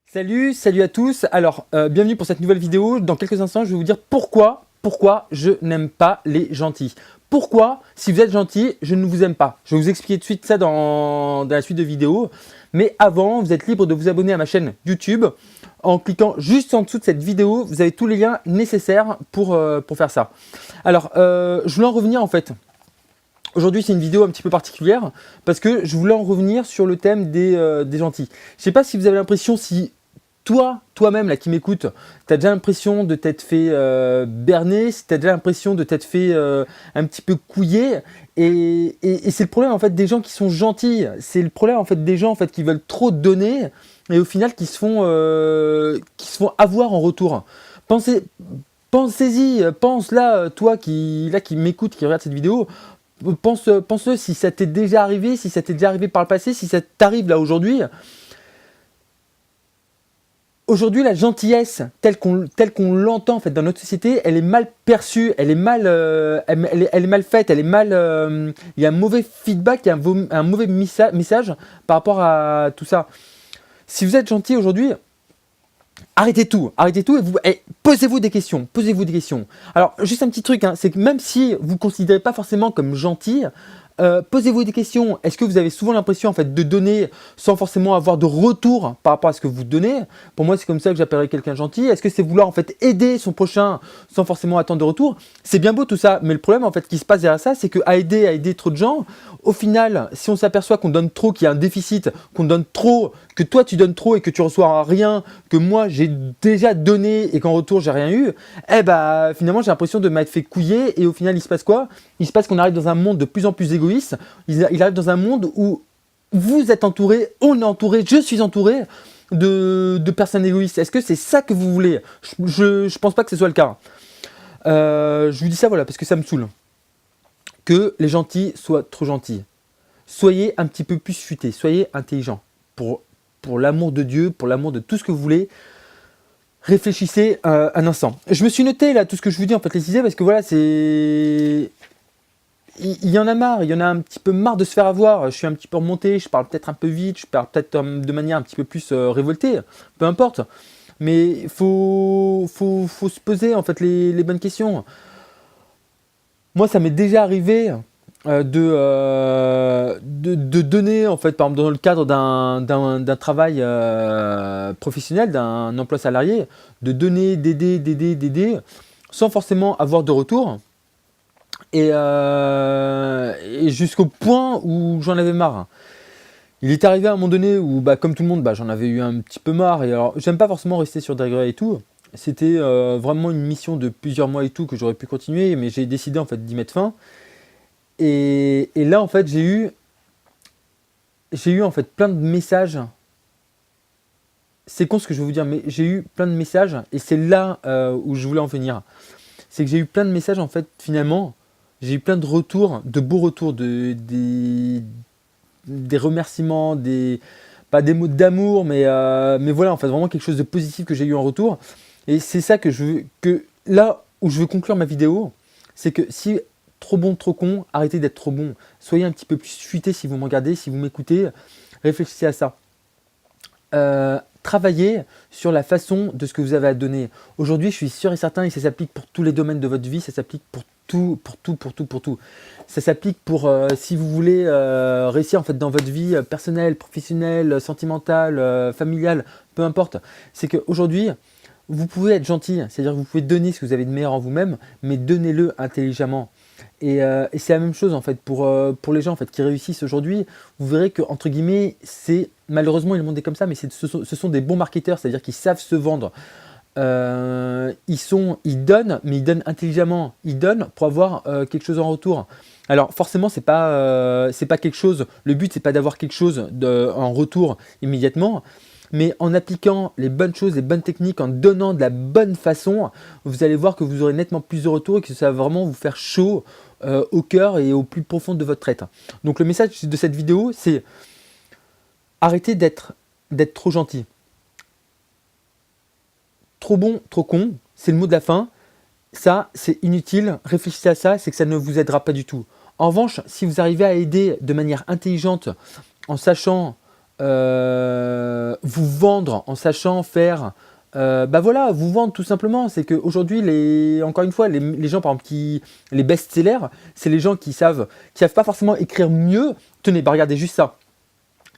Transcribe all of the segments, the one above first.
Salut à tous. Alors, bienvenue pour cette nouvelle vidéo. Dans quelques instants, je vais vous dire pourquoi je n'aime pas les gentils. Pourquoi, si vous êtes gentil, je ne vous aime pas. Je vais vous expliquer tout de suite ça dans la suite de vidéo. Mais avant, vous êtes libre de vous abonner à ma chaîne YouTube. En cliquant juste en dessous de cette vidéo, vous avez tous les liens nécessaires pour faire ça. Alors, je voulais en revenir en fait. Aujourd'hui, c'est une vidéo un petit peu particulière parce que je voulais en revenir sur le thème des gentils. Je ne sais pas si vous avez l'impression, si toi-même là qui m'écoute, tu as déjà l'impression de t'être fait berner, si tu as déjà l'impression de t'être fait un petit peu couiller. Et c'est le problème en fait des gens qui sont gentils. C'est le problème en fait des gens en fait qui veulent trop donner et au final qui se font avoir en retour. Pensez-y, pense là, toi qui m'écoute, qui regarde cette vidéo. Pense-le si ça t'est déjà arrivé, si ça t'est déjà arrivé par le passé, si ça t'arrive là aujourd'hui. Aujourd'hui, la gentillesse, telle qu'on l'entend en fait dans notre société, elle est mal perçue, elle est mal, elle est mal faite, elle est mal. Il y a un mauvais feedback, il y a un mauvais message par rapport à tout ça. Si vous êtes gentil aujourd'hui, arrêtez tout et posez-vous des questions, Alors, juste un petit truc, hein, c'est que même si vous ne considérez pas forcément comme gentil, posez-vous des questions. Est-ce que vous avez souvent l'impression en fait de donner sans forcément avoir de retour par rapport à ce que vous donnez? Pour moi, c'est comme ça que j'appellerais quelqu'un gentil. Est-ce que c'est vouloir en fait aider son prochain sans forcément attendre de retour? C'est bien beau tout ça, mais le problème en fait qui se passe derrière ça, c'est qu'à aider trop de gens, au final, si on s'aperçoit qu'on donne trop, qu'il y a un déficit, qu'on donne trop, que toi tu donnes trop et que tu reçois rien, que moi j'ai déjà donné et qu'en retour j'ai rien eu, eh bah finalement j'ai l'impression de m'être fait couiller et au final il se passe quoi? Il se passe qu'on arrive dans un monde de plus en plus égoïste, il arrive dans un monde où vous êtes entouré, on est entouré, je suis entouré de personnes égoïstes. Est-ce que c'est ça que vous voulez? Je pense pas que ce soit le cas. Je vous dis ça voilà parce que ça me saoule. Que les gentils soient trop gentils. Soyez un petit peu plus futés, soyez intelligents. Pour l'amour de Dieu, pour l'amour de tout ce que vous voulez, réfléchissez un instant. Je me suis noté là tout ce que je vous dis en fait les idées parce que voilà c'est... Il y en a marre, il y en a un petit peu marre de se faire avoir. Je suis un petit peu remonté, je parle peut-être un peu vite, je parle peut-être de manière un petit peu plus révoltée, peu importe. Mais il faut se poser en fait les bonnes questions. Moi, ça m'est déjà arrivé de donner, en fait, par exemple, dans le cadre d'un travail professionnel, d'un emploi salarié, de donner, d'aider, sans forcément avoir de retour. Et jusqu'au point où j'en avais marre. Il est arrivé à un moment donné où, bah, comme tout le monde, bah, j'en avais eu un petit peu marre. Et alors, j'aime pas forcément rester sur des regrets et tout. C'était vraiment une mission de plusieurs mois et tout que j'aurais pu continuer, mais j'ai décidé en fait d'y mettre fin. Et là, en fait, j'ai eu en fait plein de messages. C'est con ce que je vais vous dire, mais j'ai eu plein de messages et c'est là où je voulais en venir. C'est que j'ai eu plein de messages en fait, finalement. J'ai eu plein de retours, de beaux retours, des remerciements, pas des mots d'amour, mais voilà, en fait, vraiment quelque chose de positif que j'ai eu en retour. Et c'est ça que là où je veux conclure ma vidéo, c'est que si trop bon, trop con, arrêtez d'être trop bon. Soyez un petit peu plus futé si vous me regardez, si vous m'écoutez, réfléchissez à ça. Travaillez sur la façon de ce que vous avez à donner. Aujourd'hui, je suis sûr et certain, et ça s'applique pour tous les domaines de votre vie, ça s'applique pour tout. Ça s'applique pour si vous voulez réussir en fait dans votre vie personnelle, professionnelle, sentimentale, familiale, peu importe. C'est qu'aujourd'hui, vous pouvez être gentil, c'est-à-dire que vous pouvez donner ce que vous avez de meilleur en vous-même, mais donnez-le intelligemment. Et c'est la même chose en fait pour les gens en fait, qui réussissent aujourd'hui. Vous verrez que entre guillemets, c'est malheureusement le monde est comme ça, mais ce sont des bons marketeurs, c'est-à-dire qu'ils savent se vendre. Ils donnent, mais ils donnent intelligemment. Ils donnent pour avoir quelque chose en retour. Alors forcément, c'est pas quelque chose. Le but c'est pas d'avoir quelque chose en retour immédiatement. Mais en appliquant les bonnes choses, les bonnes techniques, en donnant de la bonne façon, vous allez voir que vous aurez nettement plus de retours et que ça va vraiment vous faire chaud au cœur et au plus profond de votre être. Donc le message de cette vidéo, c'est arrêtez d'être trop gentil. Trop bon, trop con, c'est le mot de la fin. Ça, c'est inutile. Réfléchissez à ça, c'est que ça ne vous aidera pas du tout. En revanche, si vous arrivez à aider de manière intelligente, en sachant vous vendre en sachant faire, bah voilà, vous vendre tout simplement. C'est qu'aujourd'hui, encore une fois, les gens par exemple les best-sellers, c'est les gens qui savent pas forcément écrire mieux. Tenez, bah regardez juste ça.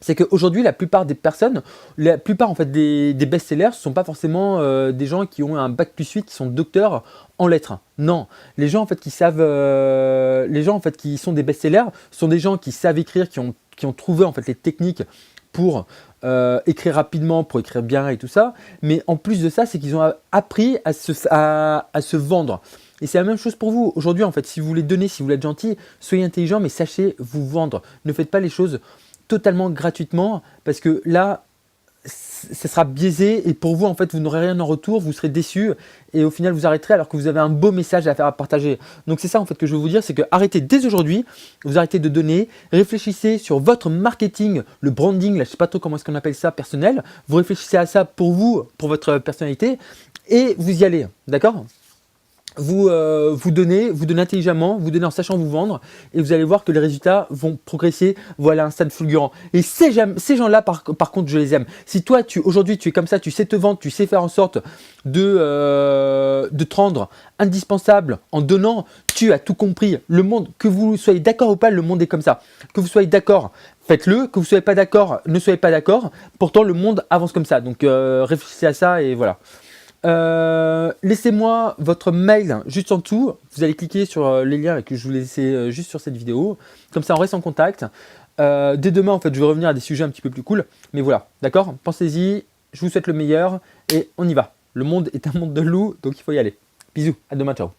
C'est qu'aujourd'hui, la plupart des personnes, la plupart en fait des best-sellers, ce ne sont pas forcément des gens qui ont un bac+8, qui sont docteurs en lettres. Non, les gens en fait qui savent, les gens en fait qui sont des best-sellers, sont des gens qui savent écrire, qui ont trouvé en fait les techniques pour écrire rapidement, pour écrire bien et tout ça. Mais en plus de ça, c'est qu'ils ont appris à se vendre. Et c'est la même chose pour vous. Aujourd'hui, en fait, si vous voulez donner, si vous voulez être gentil, soyez intelligent, mais sachez vous vendre. Ne faites pas les choses totalement gratuitement parce que là, ça sera biaisé et pour vous, en fait, vous n'aurez rien en retour, vous serez déçu et au final, vous arrêterez alors que vous avez un beau message à faire à partager. Donc, c'est ça, en fait, que je veux vous dire, c'est que arrêtez dès aujourd'hui, vous arrêtez de donner, réfléchissez sur votre marketing, le branding, là, je sais pas trop comment est-ce qu'on appelle ça, personnel. Vous réfléchissez à ça pour vous, pour votre personnalité et vous y allez, d'accord ? Vous donnez intelligemment, vous donnez en sachant vous vendre et vous allez voir que les résultats vont progresser, voilà un stade fulgurant. Et ces gens-là, par contre, je les aime. Si toi, aujourd'hui, tu es comme ça, tu sais te vendre, tu sais faire en sorte de te rendre indispensable en donnant, tu as tout compris. Le monde, que vous soyez d'accord ou pas, le monde est comme ça. Que vous soyez d'accord, faites-le. Que vous ne soyez pas d'accord, ne soyez pas d'accord. Pourtant, le monde avance comme ça. Donc, réfléchissez à ça et voilà. Laissez-moi votre mail juste en dessous. Vous allez cliquer sur les liens que je vous laissais juste sur cette vidéo. Comme ça, on reste en contact. Dès demain, en fait, je vais revenir à des sujets un petit peu plus cool. Mais voilà, d'accord ? Pensez-y. Je vous souhaite le meilleur et on y va. Le monde est un monde de loups, donc il faut y aller. Bisous, à demain, ciao.